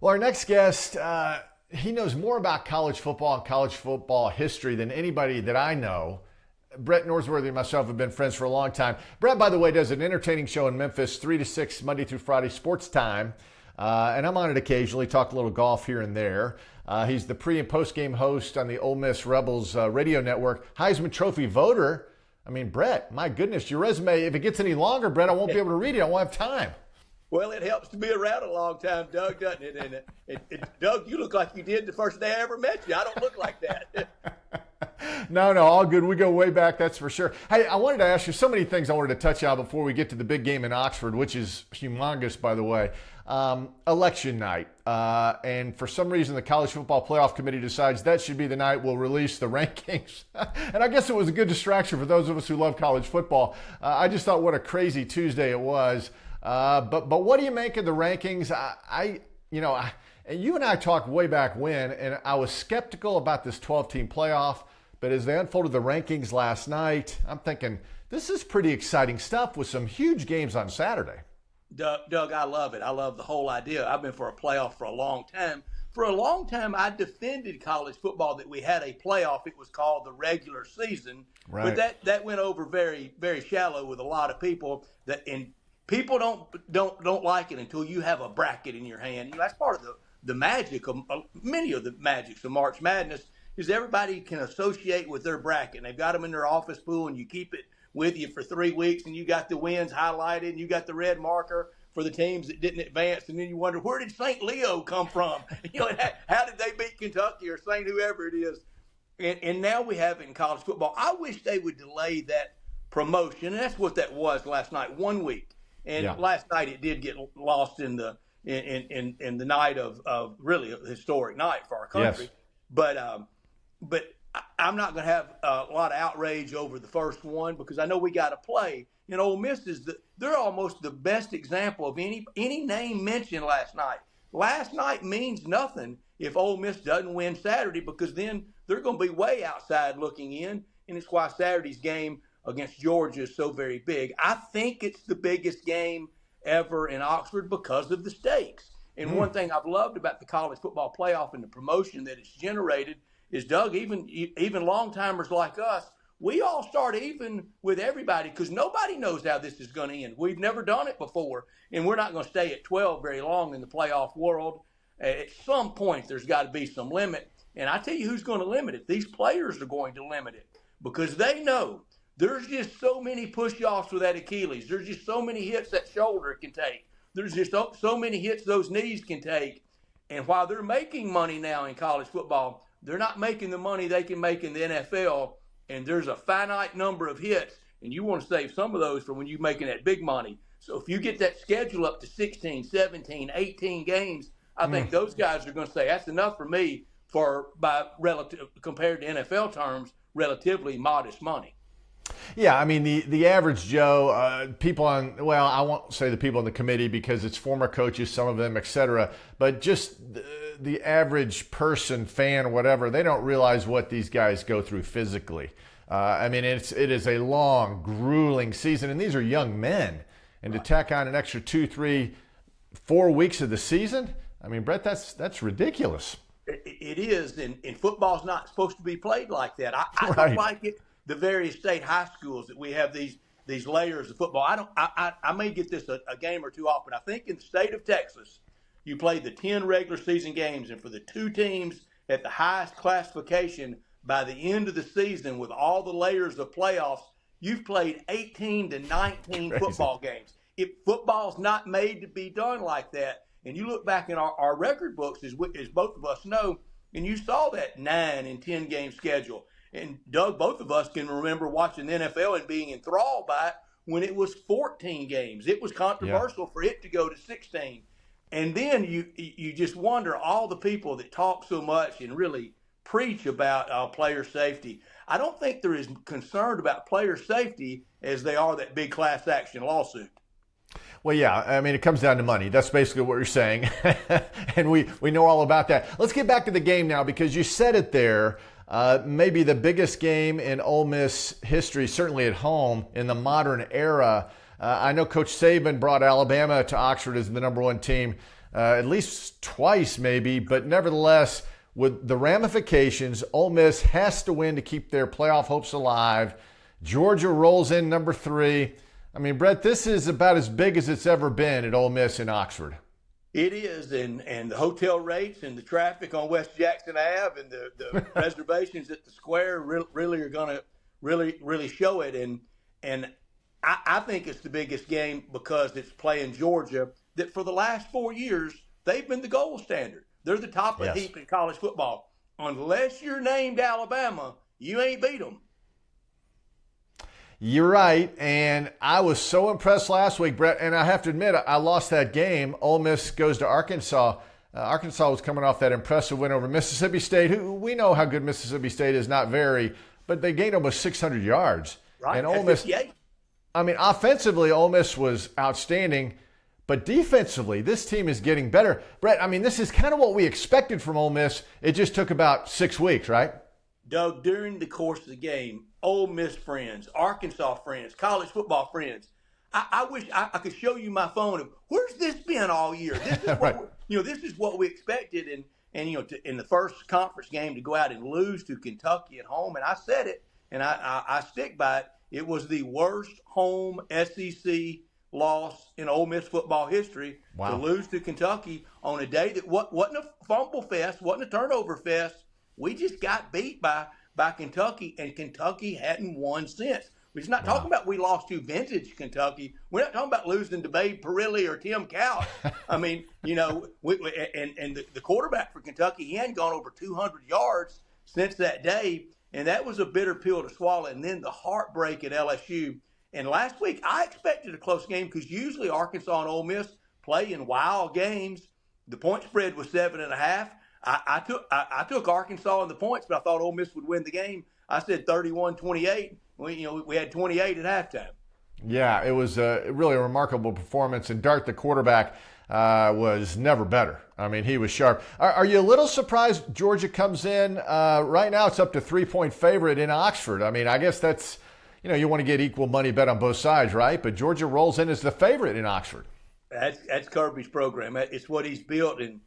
Well, our next guest, he knows more about college football and college football history than anybody that I know. Brett Norsworthy and myself have been friends for a long time. Brett, by the way, does an entertaining show in Memphis, 3 to 6, Monday through Friday, Sports Time. And I'm on it occasionally, talk a little golf here and there. He's the pre- and post-game host on the Ole Miss Rebels radio network. Heisman Trophy voter. I mean, Brett, my goodness, your resume, if it gets any longer, Brett, I won't be able to read it. I won't have time. Well, it helps to be around a long time, Doug, doesn't it? And Doug, you look like you did the first day I ever met you. I don't look like that. No, all good. We go way back, that's for sure. Hey, I wanted to ask you so many things I wanted to touch on before we get to the big game in Oxford, which is humongous, by the way. Election night. And for some reason, the College Football Playoff Committee decides that should be the night we'll release the rankings. And I guess it was a good distraction for those of us who love college football. I just thought what a crazy Tuesday it was. But what do you make of the rankings? And you and I talked way back when, and I was skeptical about this 12-team playoff. But as they unfolded the rankings last night, I'm thinking this is pretty exciting stuff with some huge games on Saturday. Doug, I love it. I love the whole idea. I've been for a playoff for a long time. For a long time, I defended college football that we had a playoff. It was called the regular season. Right. But that went over very, very shallow with a lot of people. People don't like it until you have a bracket in your hand. You know, that's part of the magic of many of the magics of March Madness is everybody can associate with their bracket. And they've got them in their office pool, and you keep it with you for 3 weeks, and you got the wins highlighted, and you got the red marker for the teams that didn't advance, and then you wonder, where did St. Leo come from? You know, how did they beat Kentucky or St. whoever it is? And now we have it in college football. I wish they would delay that promotion, and that's what that was last night, 1 week. And last night it did get lost in the night of really a historic night for our country. Yes. But I'm not going to have a lot of outrage over the first one because I know we got to play. And Ole Miss they're almost the best example of any name mentioned last night. Last night means nothing if Ole Miss doesn't win Saturday because then they're going to be way outside looking in, and it's why Saturday's game against Georgia is so very big. I think it's the biggest game ever in Oxford because of the stakes. And one thing I've loved about the college football playoff and the promotion that it's generated is, Doug, even long-timers like us, we all start even with everybody because nobody knows how this is going to end. We've never done it before, and we're not going to stay at 12 very long in the playoff world. At some point, there's got to be some limit. And I tell you who's going to limit it. These players are going to limit it because they know there's just so many push-offs with that Achilles. There's just so many hits that shoulder can take. There's just so many hits those knees can take. And while they're making money now in college football, they're not making the money they can make in the NFL. And there's a finite number of hits, and you want to save some of those for when you're making that big money. So if you get that schedule up to 16, 17, 18 games, I think those guys are going to say that's enough for me by relative compared to NFL terms, relatively modest money. Yeah, I mean, the average Joe, people I won't say the people on the committee because it's former coaches, some of them, et cetera, but just the average person, fan, whatever, they don't realize what these guys go through physically. I mean, it is a long, grueling season, and these are young men. And to tack on an extra 2, 3, 4 weeks of the season, I mean, Brett, that's ridiculous. It is, and football's not supposed to be played like that. I don't like it. The various state high schools that we have these layers of football. I may get this a game or two off, but I think in the state of Texas, you play the 10 regular season games, and for the 2 teams at the highest classification, by the end of the season with all the layers of playoffs, you've played 18 to 19 football games. If football's not made to be done like that, and you look back in our record books, as both of us know, and you saw that 9 and 10 game schedule. And Doug, both of us can remember watching the NFL and being enthralled by it when it was 14 games. It was controversial for it to go to 16. And then you just wonder all the people that talk so much and really preach about player safety. I don't think they're as concerned about player safety as they are that big class action lawsuit. Well, yeah, I mean, it comes down to money. That's basically what you're saying. And we know all about that. Let's get back to the game now because you said it there. Maybe the biggest game in Ole Miss history, certainly at home in the modern era. I know Coach Saban brought Alabama to Oxford as the number 1 team. at least twice maybe, but nevertheless, with the ramifications, Ole Miss has to win to keep their playoff hopes alive. Georgia rolls in number 3. I mean, Brett, this is about as big as it's ever been at Ole Miss in Oxford. It is, and the hotel rates and the traffic on West Jackson Ave and the reservations at the square really are going to really show it. And I think it's the biggest game because it's playing Georgia that for the last 4 years, they've been the gold standard. They're the top of the heap in college football. Unless you're named Alabama, you ain't beat them. You're right, and I was so impressed last week, Brett, and I have to admit, I lost that game. Ole Miss goes to Arkansas. Arkansas was coming off that impressive win over Mississippi State, who we know how good Mississippi State is, not very, but they gained almost 600 yards. Right, and Ole Miss, I mean, offensively, Ole Miss was outstanding, but defensively, this team is getting better. Brett, I mean, this is kind of what we expected from Ole Miss. It just took about 6 weeks, right? Doug, during the course of the game, Ole Miss friends, Arkansas friends, college football friends, I wish I could show you my phone of where's this been all year. This is what this is what we expected, and in the first conference game to go out and lose to Kentucky at home, and I said it, and I stick by it. It was the worst home SEC loss in Ole Miss football history to lose to Kentucky on a day that wasn't a fumble fest, wasn't a turnover fest. We just got beat by Kentucky, and Kentucky hadn't won since. We're just not talking about we lost to vintage Kentucky. We're not talking about losing to Babe Parilli or Tim Couch. I mean, the quarterback for Kentucky, he hadn't gone over 200 yards since that day, and that was a bitter pill to swallow. And then the heartbreak at LSU. And last week, I expected a close game because usually Arkansas and Ole Miss play in wild games. The point spread was 7.5. I took Arkansas in the points, but I thought Ole Miss would win the game. I said 31-28. We had 28 at halftime. Yeah, it was really a remarkable performance, and Dart, the quarterback, was never better. I mean, he was sharp. Are you a little surprised Georgia comes in? Right now it's up to 3-point favorite in Oxford. I mean, I guess that's, you want to get equal money bet on both sides, right? But Georgia rolls in as the favorite in Oxford. That's Kirby's program. It's what he's built, and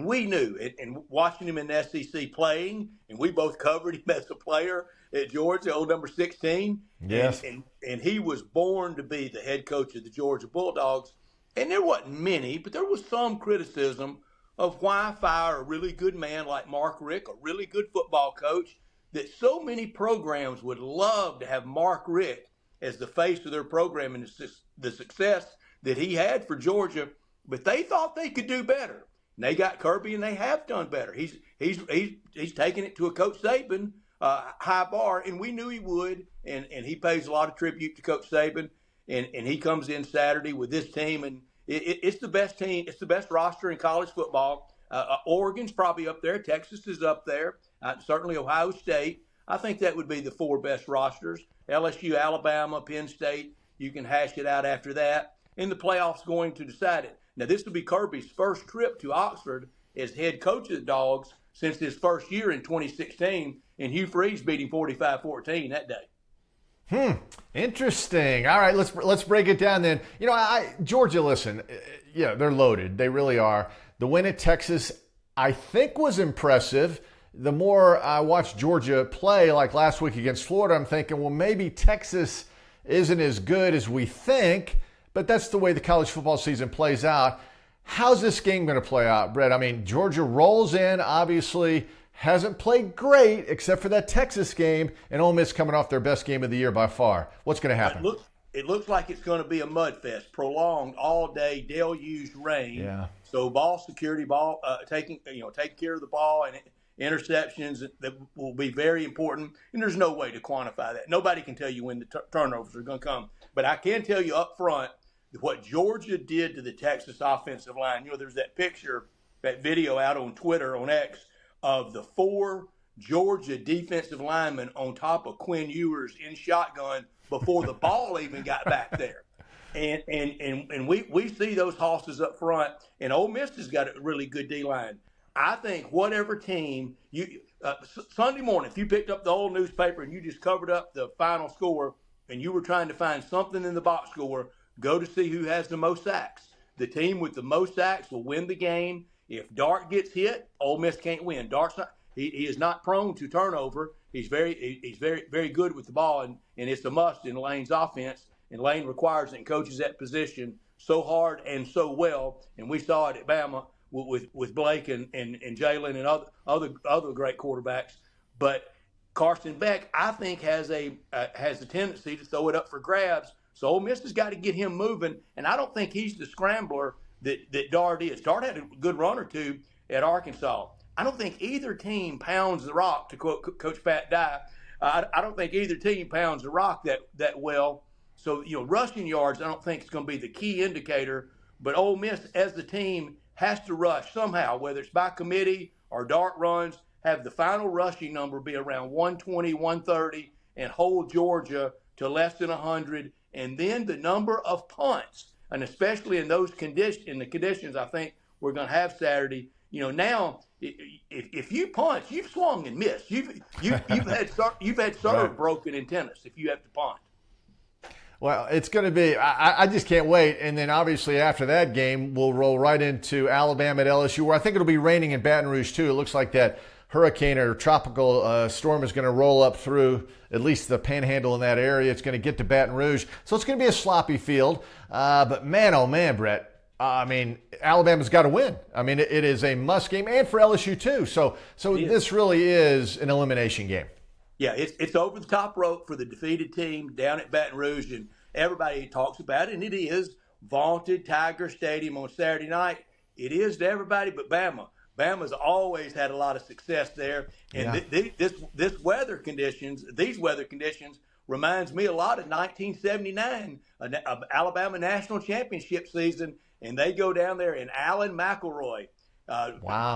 we knew it, and watching him in the SEC playing, and we both covered him as a player at Georgia, old number 16. Yes. And he was born to be the head coach of the Georgia Bulldogs. And there wasn't many, but there was some criticism of why fire a really good man like Mark Richt, a really good football coach, that so many programs would love to have Mark Richt as the face of their program and the success that he had for Georgia, but they thought they could do better. And they got Kirby, and they have done better. He's taken it to a Coach Saban high bar, and we knew he would. And he pays a lot of tribute to Coach Saban. And he comes in Saturday with this team, and it's the best team. It's the best roster in college football. Oregon's probably up there. Texas is up there. Certainly Ohio State. I think that would be the 4 best rosters. LSU, Alabama, Penn State. You can hash it out after that. And the playoffs going to decide it. Now, this will be Kirby's first trip to Oxford as head coach of the Dogs since his first year in 2016, and Hugh Freeze beat him 45-14 that day. Interesting. All right, let's break it down then. Georgia, listen, yeah, they're loaded. They really are. The win at Texas, I think, was impressive. The more I watch Georgia play, like last week against Florida, I'm thinking, well, maybe Texas isn't as good as we think. But that's the way the college football season plays out. How's this game going to play out, Brett? I mean, Georgia rolls in, obviously hasn't played great except for that Texas game, and Ole Miss coming off their best game of the year by far. What's going to happen? It looks like it's going to be a mud fest, prolonged all day, deluged rain. Yeah. So ball security, taking care of the ball and interceptions that will be very important. And there's no way to quantify that. Nobody can tell you when the turnovers are going to come. But I can tell you up front what Georgia did to the Texas offensive line. There's that picture, that video out on Twitter, on X, of the 4 Georgia defensive linemen on top of Quinn Ewers in shotgun before the ball even got back there. And we see those hosses up front, and Ole Miss has got a really good D-line. I think whatever team Sunday morning, if you picked up the old newspaper and you just covered up the final score and you were trying to find something in the box score, go to see who has the most sacks. the team with the most sacks will win the game. If Dart gets hit, Ole Miss can't win. Dart's not. He is not prone to turnover. He's very good with the ball, and it's a must in Lane's offense. And Lane requires it and coaches that position so hard and so well. And we saw it at Bama with Blake and Jalen and other great quarterbacks. But Carson Beck, I think, has a tendency to throw it up for grabs. So Ole Miss has got to get him moving, and I don't think he's the scrambler that Dart is. Dart had a good run or two at Arkansas. I don't think either team pounds the rock, to quote Coach Pat Dye. I don't think either team pounds the rock that well. So, rushing yards I don't think is going to be the key indicator. But Ole Miss, as the team, has to rush somehow, whether it's by committee or Dart runs, have the final rushing number be around 120, 130, and hold Georgia to less than 100. And then the number of punts, and especially in those conditions I think we're going to have Saturday. Now if you punt, you've swung and missed. You've had serve right. broken in tennis if you have to punt. Well, it's going to be, I just can't wait. And then obviously after that game, we'll roll right into Alabama at LSU, where I think it'll be raining in Baton Rouge too. It looks like that hurricane or tropical storm is going to roll up through at least the panhandle in that area. It's going to get to Baton Rouge. So it's going to be a sloppy field. But man, oh man, Brett. Alabama's got to win. It is a must game, and for LSU too. So this really is an elimination game. Yeah, it's over the top rope for the defeated team down at Baton Rouge, and everybody talks about it, and it is vaunted Tiger Stadium on Saturday night. It is to everybody but Bama. Bama's always had a lot of success there, and these weather conditions reminds me a lot of 1979, Alabama national championship season, and they go down there, and Alan McElroy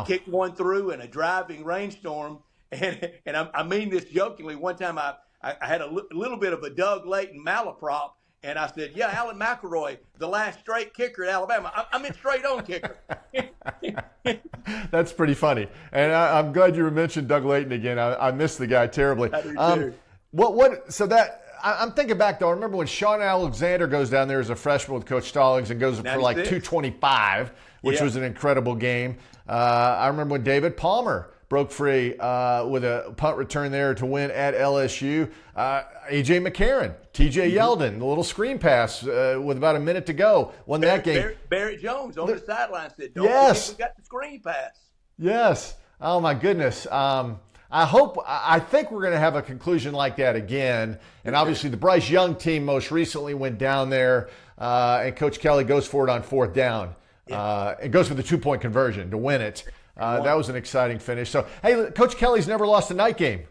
kicked one through in a driving rainstorm. And I mean this jokingly. One time I had a little bit of a Doug Layton malaprop, and I said, yeah, Alan McElroy, the last straight kicker at Alabama. I meant straight-on kicker. That's pretty funny. And I'm glad you mentioned Doug Layton again. I missed the guy terribly. I do too. I'm thinking back, though. I remember when Sean Alexander goes down there as a freshman with Coach Stallings and goes for like 225, which was an incredible game. I remember when David Palmer broke free with a punt return there to win at LSU. A.J. McCarron, T.J. Yeldon, the little screen pass with about a minute to go, won that game. Barrett Jones on the sideline said, don't forget we got the screen pass. Yes. Oh, my goodness. I think we're going to have a conclusion like that again. And obviously the Bryce Young team most recently went down there and Coach Kelly goes for it on fourth down. It goes for the 2-point conversion to win it. That was an exciting finish. So, hey, Coach Kelly's never lost a night game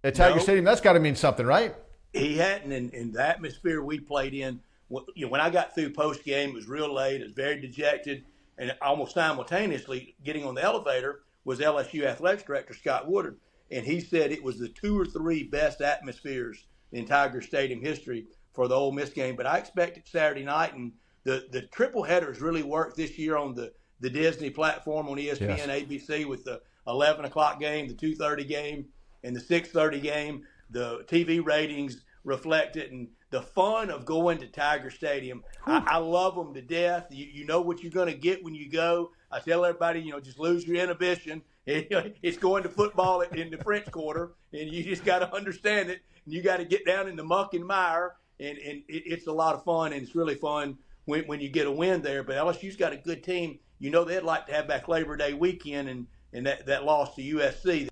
at Tiger Stadium. That's got to mean something, right? He hadn't. In the atmosphere we played in, when I got through post game, it was real late. I was very dejected. And almost simultaneously getting on the elevator was LSU Athletics Director Scott Woodard. And he said it was the 2 or 3 best atmospheres in Tiger Stadium history for the Ole Miss game. But I expect it Saturday night. And the triple headers really worked this year on the Disney platform on ESPN, ABC with the 11 o'clock game, the 2:30 game, and the 6:30 game. The TV ratings reflect it, and the fun of going to Tiger Stadium. I love them to death. You know what you're going to get when you go. I tell everybody, just lose your inhibition. It's going to football in the French Quarter, and you just got to understand it. And you got to get down in the muck and mire, and it's a lot of fun, and it's really fun when you get a win there. But LSU's got a good team. They'd like to have back Labor Day weekend and that loss to USC.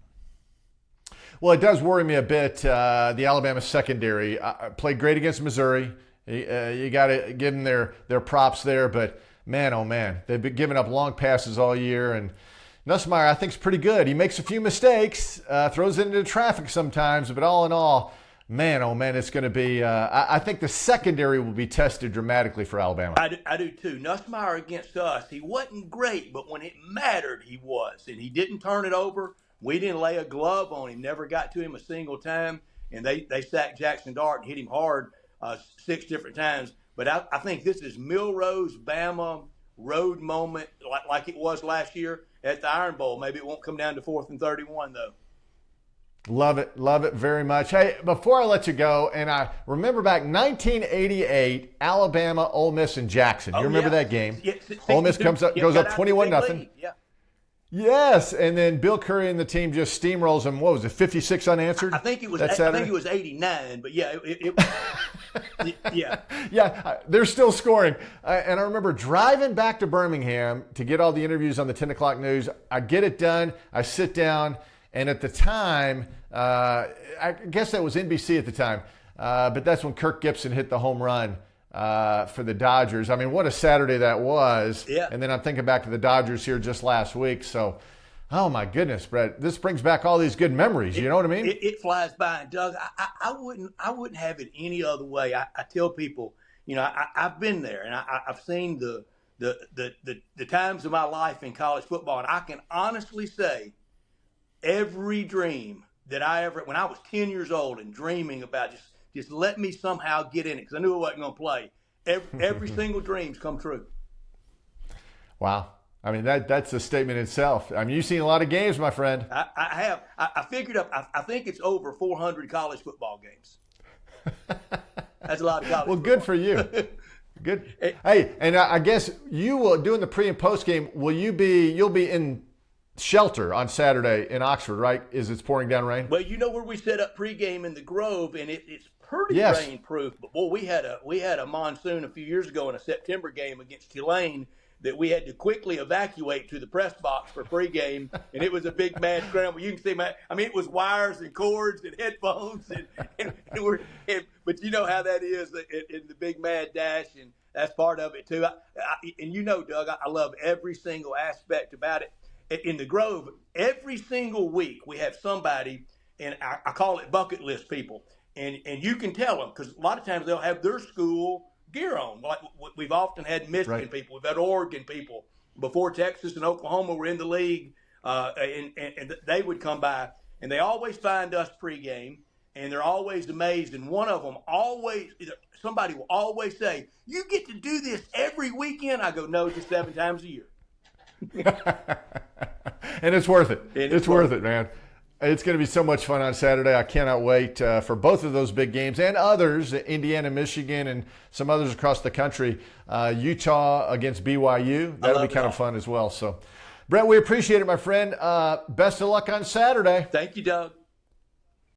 Well, it does worry me a bit. The Alabama secondary played great against Missouri. You got to give them their props there. But, man, oh, man, they've been giving up long passes all year. And Nussmeier, I think, is pretty good. He makes a few mistakes, throws it into traffic sometimes. But all in all, man, oh, man, it's going to be I think the secondary will be tested dramatically for Alabama. I do, too. Nussmeier against us, he wasn't great, but when it mattered, he was. And he didn't turn it over. We didn't lay a glove on him, never got to him a single time. And they sacked Jackson Dart and hit him hard 6 different times. But I think this is Milrose, Bama road moment like it was last year at the Iron Bowl. Maybe it won't come down to 4th and 31, though. Love it very much. Hey, before I let you go, and I remember back 1988, Alabama, Ole Miss, and Jackson. You remember that game? Yeah, Ole Miss goes up 21-0. Yeah. Yes, and then Bill Curry and the team just steamrolls them. What was it, 56 unanswered? I think it was. That I Saturday? think it was 89, but yeah, yeah. Yeah, they're still scoring. And I remember driving back to Birmingham to get all the interviews on the 10 o'clock news. I get it done. I sit down. And at the time, I guess that was NBC at the time, but that's when Kirk Gibson hit the home run for the Dodgers. I mean, what a Saturday that was. Yeah. And then I'm thinking back to the Dodgers here just last week. So, oh my goodness, Brett, this brings back all these good memories. You know what I mean? It flies by. And Doug, I wouldn't have it any other way. I tell people, I've been there, and I've seen the times of my life in college football, and I can honestly say every dream that when I was 10 years old and dreaming about just let me somehow get in it because I knew I wasn't going to play. Every single dream's come true. Wow. I mean, that's a statement itself. I mean, you've seen a lot of games, my friend. I have. I figured up, I think it's over 400 college football games. That's a lot of college Well, football. Good for you. Good. Hey, and I guess you will, doing the pre and post game, you'll be in shelter on Saturday in Oxford, right? As it's pouring down rain. Well, where we set up pregame in the Grove, and it's pretty rain proof. But boy, we had a monsoon a few years ago in a September game against Tulane that we had to quickly evacuate to the press box for pregame, and it was a big mad scramble. You can see it was wires and cords and headphones, but you know how that is in the big mad dash, and that's part of it too. Doug, I love every single aspect about it. In the Grove, every single week we have somebody, and I call it bucket list people, and you can tell them because a lot of times they'll have their school gear on. Like we've often had Michigan people, we've had Oregon people before Texas and Oklahoma were in the league, and they would come by, and they always find us pregame, and they're always amazed. And one of them somebody will always say, "You get to do this every weekend?" I go, "No, just 7 times a year." And it's worth it. It's worth it, man. It's going to be so much fun on Saturday. I cannot wait for both of those big games and others, Indiana, Michigan, and some others across the country. Utah against BYU. That'll be kind of fun as well. So, Brett, we appreciate it, my friend. Best of luck on Saturday. Thank you, Doug.